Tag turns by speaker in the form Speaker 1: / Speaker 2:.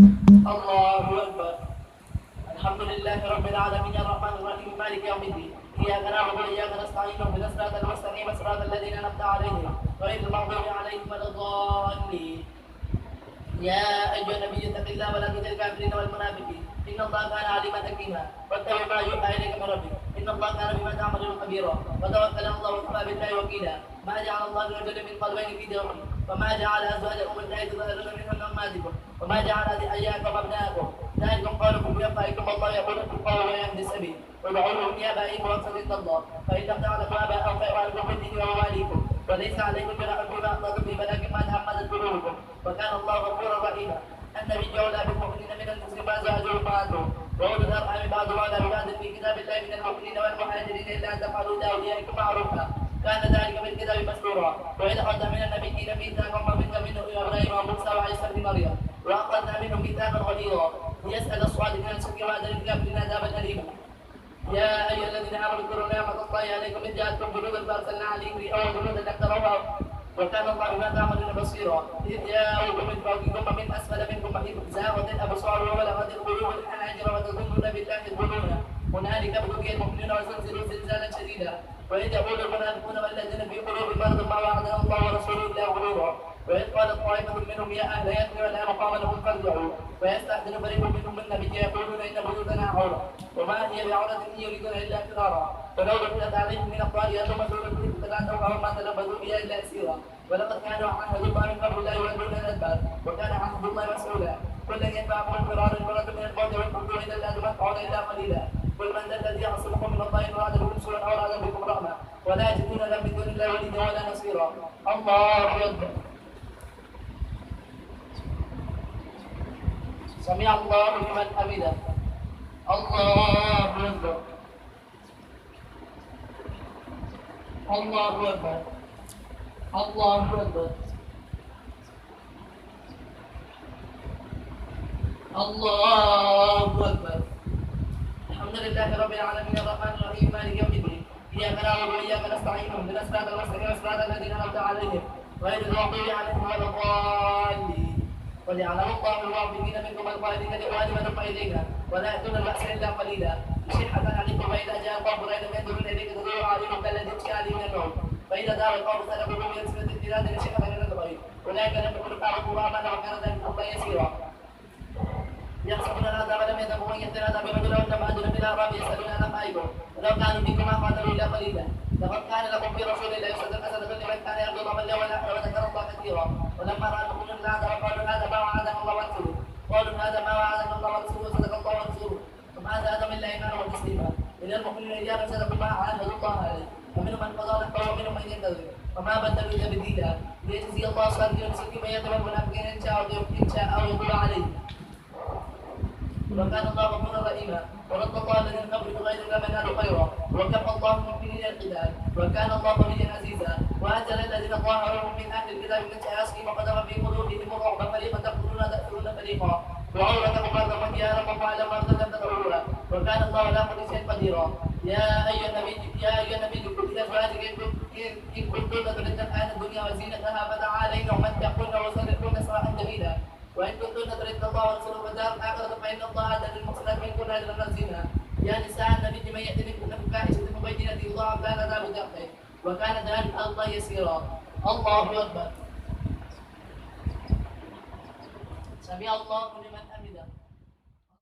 Speaker 1: الله أكبر. الحمد لله رب العالمين الرحمن الرحيم مالك يوم الدين. إياك نعبد وإياك نستعين اهدنا الصراط المستقيم صراط الذين أنعمت عليهم غير المغضوب عليهم ولا الضالين. يا أيها النبي اتق الله ولا تطع الكافرين والمنافقين إن الله كان عليما حكيما واتبع ما يوحى إليك من ربك إن الله كان بما تعملون خبيرا وتوكل على الله وكفى بالله وكيلا. ما جعل الله لرجل من قلبين في جوفه وما جعل أزواجكم اللاتي تظاهرون منهن أمهاتكم وما جعل أدعياءكم أبناءكم ذلكم قولكم بأفواهكم والله يقول في القول ويهدي السبيل وادعوهم بآبائكم وأقسطوا عند الله فإن لم تعلموا آباءهم فإخوانكم في الدين ومواليكم وليس عليكم جناح فيما أخطأتم به ولكن ما تحملت قلوبكم وكان الله غفورا رحيما. النبي أولى بالمؤمنين من المسلمين وأزواجه أمهاتهم وأولو الأرحام بعضهم أولى ببعض في كتاب الله من المؤمنين والمهاجرين إلا أن تفعلوا لأوليائكم معروفا كان ذلك في الكتاب مسطورا. وإذ أخذنا من النبيين ميثاقا ومنك من إبراهيم وموسى وعيسى بن مريم وأخذنا منهم ميثاقا غليظا ليسأل الصادقين عن صدق وعد الكافرين عذابا أليما. يا أيها الذين آمنوا اذكروا نعمة الله عليكم إذ جاءتكم جنودا فأرسلنا عليهم ريحا وجنودا لم تروها وكان الله بما تعملون بصيرا. إذ جاءوكم من فوقكم ومن أسفل منكم وإذ زاغت الأبصار وبلغت القلوب الحناجر وتظنون بالله الظنون هنالك ابتلي المؤمنون وزلزلوا زلزالا شديدا. وإذ يقول المنافقون والذين في قلوبهم مرض ما وعدنا الله ورسوله إلا غرورا. وإذ قالت طائفة منهم يا أهل يثرب لا مقام لهم فارجعوا ويستأذن فريق منهم النبي يقولون إن بيوتنا عورة وما هي بعورة إن يريدون إلا فرارا ولو دخلت عليهم من أقطارها ثم سئلوا فلاتوا أو ما تلبثوا بها إلا يسيرا ولقد كانوا عهد الله من قبل لا يولون الأدبار وكان عهد الله مسؤولا. كلا ينفعكم الفرار المرة من الموت والخروج إلى لا تمتعون إلا قليلا. قل من ذا الذي يعصمكم من الله إن أراد بكم سوءا أو أراد بكم رحمة ولا يجدون لهم من دون الله وليا ولا نصيرا. الله أكبر. سمع الله لمن حمده. الله أكبر. الله أكبر. الله أكبر. الله أكبر. الحمد لله رب العالمين الرحمن الرحيم مالك يوم الدين. إياك نعبد وإياك نستعين اهدنا الصراط المستقيم صراط الذين أنعمت عليهم غير المغضوب عليهم ولا الضالين. وليعلم الله الواثقين منكم القائلين لأولادهم إلينا ولا يأتون البأس إلا قليلا شحة عليكم فإذا جاء القوم لا ينظرون إليك تدور عليهم كالذي يخشى عليه من النوم فإذا دار القوم سلكوا من سنة البلاد شحة من الغيب أولئك لم يكونوا كعبوا رحمة وكان ذلك الله يسيرا. يحسبون العذاب لم يذهبوا أن يأتي العذاب رجلا ولم أجر من الأعراب يسألون عن أنبائكم ولو كانوا فيكم ما قاتلوا إلا قليلا. لقد كان لكم في رسول الله أسوة حسنة لمن كان يرجو الله واليوم الآخر وذكر الله كثيرا. ولما رأى المؤمنون العذاب قالوا هذا ما وعدنا الله ورسوله قالوا هذا ما وعدنا الله ورسوله وصدق الله ورسوله وما زادهم إلا إيمانا وتسليما. إلى المؤمنين رجالا صدقوا ما عاهدوا الله عليه ومنهم من قضى نحبه ومنهم من ينتظر وما بدلوا إلا تبديلا ليجزي الله الصادقين بصدق من يتبع المنافقين إن شاء أو يتوب عليه وكان الله غفورا رحيما. ورد الله الذين كفروا بغير الله من هذا خيرا وكفى الله المؤمنين القتال وكان الله قويا عزيزا. وأنزل الذين ظاهرهم من أهل الكتاب من سياسهم وقذف في قلوبهم الرعب فريقا تقتلون تأكلون فريقا وعورة مرة وجهارا وفعلا مرة تدعوها وكان الله على كل شيء قديرا. يا أيها النبي قل لأزواجك إن كنتن تردن الحياة الدنيا وزينتها فتعالين ومتعكن وسرحكن سراحا جميلا وإن كنتن تردن الله ورسوله والدار الآخرة فإن الله أعد للمحسنات منكن أجرا عظيما. يا نساء النبي من يأتي منكن بفاحشة مبينة يضاعف لها العذاب ضعفين وكان ذلك على الله يسيرا. الله أكبر. سمع الله لمن حمده.